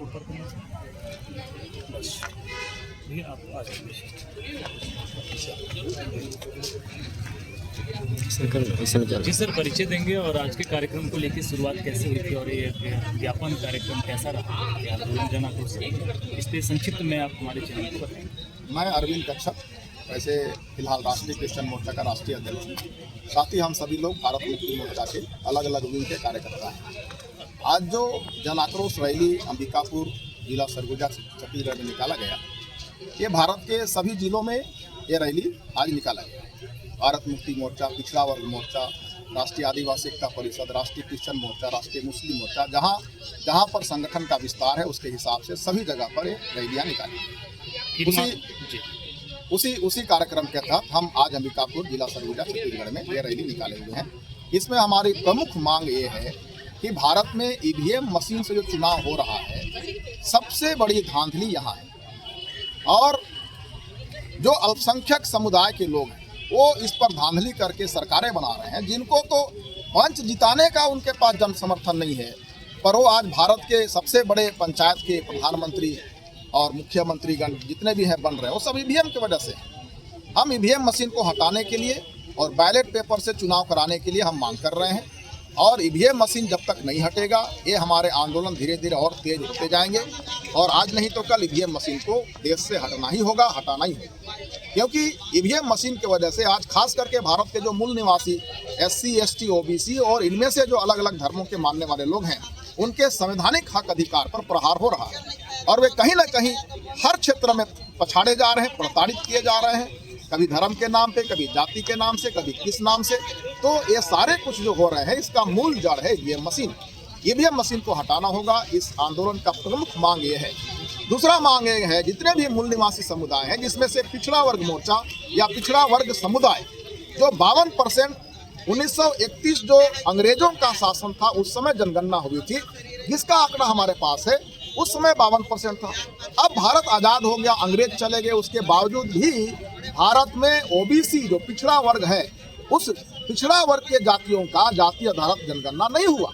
ऊपर करना बस। भैया आप आ जाइए जी सर, परिचय देंगे और आज के कार्यक्रम को लेकर शुरुआत कैसे हुई थी और ये ज्ञापन कार्यक्रम कैसा रहा आंदोलन जन आक्रोश, इस पर संक्षिप्त में आप हमारे चैनल को बताएंगे। मैं अरविंद कच्छप, वैसे फिलहाल राष्ट्रीय क्रिश्चियन मोर्चा का राष्ट्रीय अध्यक्ष हूँ। साथ ही हम सभी लोग भारत मुक्ति मोर्चा के अलग अलग विंग के कार्यकर्ता हैं। आज जो जन आक्रोश रैली अंबिकापुर जिला सरगुजा छत्तीसगढ़ में निकाला गया, ये भारत के सभी जिलों में ये रैली आज निकाला गया। भारत मुक्ति मोर्चा, पिछड़ा वर्ग मोर्चा, राष्ट्रीय आदिवासी एकता परिषद, राष्ट्रीय क्रिश्चियन मोर्चा, राष्ट्रीय मुस्लिम मोर्चा, जहाँ पर संगठन का विस्तार है उसके हिसाब से सभी जगह पर रैलियाँ निकाली गई। उसी कार्यक्रम के तहत हम आज अंबिकापुर जिला सरगुजा छत्तीसगढ़ में ये रैली निकाले हुए हैं। इसमें हमारी प्रमुख मांग ये है कि भारत में ईवीएम मशीन से जो चुनाव हो रहा है, सबसे बड़ी धांधली यहाँ है और जो अल्पसंख्यक समुदाय के लोग हैं वो इस पर धांधली करके सरकारें बना रहे हैं, जिनको तो पंच जिताने का उनके पास जन समर्थन नहीं है, पर वो आज भारत के सबसे बड़े पंचायत के प्रधानमंत्री और मुख्यमंत्रीगण जितने भी हैं बन रहे हैं वो सब ईवीएम की वजह से। हम ईवीएम मशीन को हटाने के लिए और बैलेट पेपर से चुनाव कराने के लिए हम मांग कर रहे हैं और ईवीएम मशीन जब तक नहीं हटेगा ये हमारे आंदोलन धीरे धीरे और तेज होते जाएंगे और आज नहीं तो कल ईवीएम मशीन को देश से हटाना ही होगा। क्योंकि ईवीएम मशीन की वजह से आज खास करके भारत के जो मूल निवासी SC, ST, OBC और इनमें से जो अलग अलग धर्मों के मानने वाले लोग हैं, उनके संवैधानिक हक अधिकार पर प्रहार हो रहा है और वे कहीं ना कहीं हर क्षेत्र में पछाड़े जा रहे हैं, प्रताड़ित किए जा रहे हैं, कभी धर्म के नाम पे, कभी जाति के नाम से, कभी किस नाम से। तो ये सारे कुछ जो हो रहे हैं इसका मूल जड़ है ईवीएम मशीन। ईवीएम मशीन को हटाना होगा, इस आंदोलन का प्रमुख मांग ये है। दूसरा मांग ये है, जितने भी मूल निवासी समुदाय हैं जिसमें से पिछड़ा वर्ग मोर्चा या पिछड़ा वर्ग समुदाय जो 52% 1931 जो अंग्रेजों का शासन था उस समय जनगणना हुई थी, जिसका आंकड़ा हमारे पास है, उस समय 52% था। अब भारत आज़ाद हो गया, अंग्रेज चले गए, उसके बावजूद भी भारत में OBC जो पिछड़ा वर्ग है, उस पिछड़ा वर्ग के जातियों का जातीय आधारित जनगणना नहीं हुआ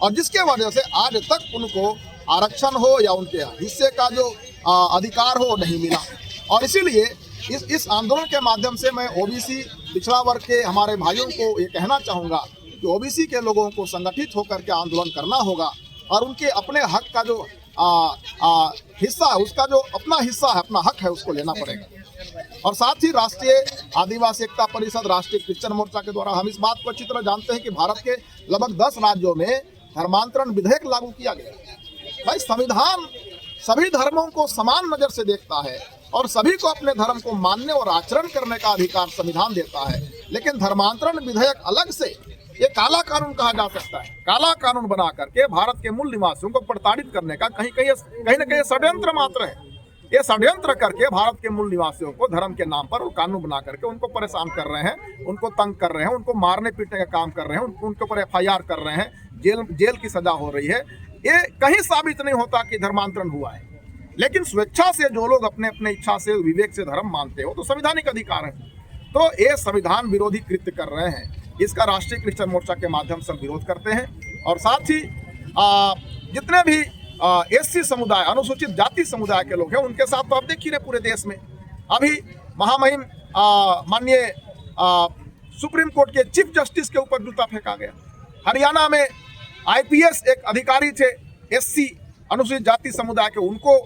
और जिसके वजह से आज तक उनको आरक्षण हो या उनके हिस्से का जो अधिकार हो नहीं मिला। और इसीलिए इस आंदोलन के माध्यम से मैं OBC पिछड़ा वर्ग के हमारे भाइयों को ये कहना चाहूँगा कि OBC के लोगों को संगठित होकर के आंदोलन करना होगा और उनके अपने हक का जो हिस्सा है, उसका जो अपना हिस्सा है, अपना हक है, उसको लेना पड़ेगा। और साथ ही राष्ट्रीय आदिवासी एकता परिषद, राष्ट्रीय क्रिश्चियन मोर्चा के द्वारा हम इस बात को अच्छी तरह जानते हैं कि भारत के लगभग 10 राज्यों में धर्मांतरण विधेयक लागू किया गया। भाई, संविधान सभी धर्मों को समान नज़र से देखता है और सभी को अपने धर्म को मानने और आचरण करने का अधिकार संविधान देता है, लेकिन धर्मांतरण विधेयक अलग से ये काला कानून कहा जा सकता है। काला कानून बना करके भारत के मूल निवासियों को प्रताड़ित करने का कहीं न कहीं षड्यंत्र मात्र है। ये षड्यंत्र करके भारत के मूल निवासियों को धर्म के नाम पर कानून बना करके उनको परेशान कर रहे हैं, उनको तंग कर रहे हैं, उनको मारने पीटने का काम कर रहे हैं, उनके ऊपर FIR कर रहे हैं, जेल की सजा हो रही है। ये कहीं साबित नहीं होता कि धर्मांतरण हुआ है, लेकिन स्वेच्छा से जो लोग अपने अपने इच्छा से विवेक से धर्म मानते हो तो संवैधानिक अधिकार है, तो ये संविधान विरोधी कृत्य कर रहे हैं। इसका राष्ट्रीय क्रिश्चियन मोर्चा के माध्यम से विरोध करते हैं और साथ ही जितने भी SC समुदाय, अनुसूचित जाति समुदाय के लोग हैं, उनके साथ तो आप देख ही रहे पूरे देश में। अभी महामहिम माननीय सुप्रीम कोर्ट के चीफ जस्टिस के ऊपर जूता फेंका गया। हरियाणा में IPS एक अधिकारी थे SC अनुसूचित जाति समुदाय के, उनको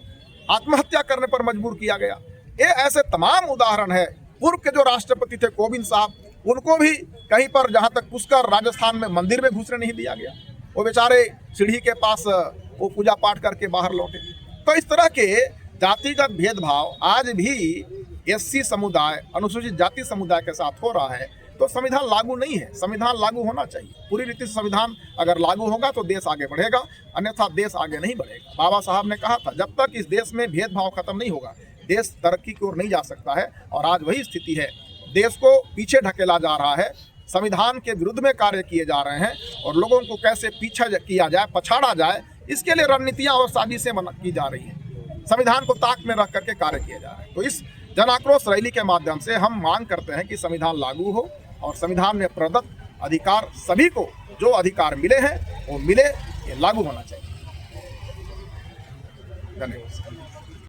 आत्महत्या करने पर मजबूर किया गया। ये ऐसे तमाम उदाहरण है। पूर्व के जो राष्ट्रपति थे कोविंद साहब, उनको भी कहीं पर जहाँ तक पुष्कर राजस्थान में मंदिर में घुसने नहीं दिया गया, वो बेचारे सीढ़ी के पास वो पूजा पाठ करके बाहर लौटे। तो इस तरह के जातिगत भेदभाव आज भी SC समुदाय, अनुसूचित जाति समुदाय के साथ हो रहा है, तो संविधान लागू नहीं है। संविधान लागू होना चाहिए। पूरी रीति से संविधान अगर लागू होगा तो देश आगे बढ़ेगा, अन्यथा देश आगे नहीं बढ़ेगा। बाबा साहब ने कहा था, जब तक इस देश में भेदभाव खत्म नहीं होगा देश तरक्की की ओर नहीं जा सकता है, और आज वही स्थिति है। देश को पीछे ढकेला जा रहा है, संविधान के विरुद्ध में कार्य किए जा रहे हैं और लोगों को कैसे पीछा किया जाए, पछाड़ा जाए, इसके लिए रणनीतियाँ और साजिशें की जा रही हैं। संविधान को ताक में रख करके कार्य किया जा रहा है। तो इस जन आक्रोश रैली के माध्यम से हम मांग करते हैं कि संविधान लागू हो और संविधान में प्रदत्त अधिकार सभी को जो अधिकार मिले हैं वो मिले, ये लागू होना चाहिए। धन्यवाद।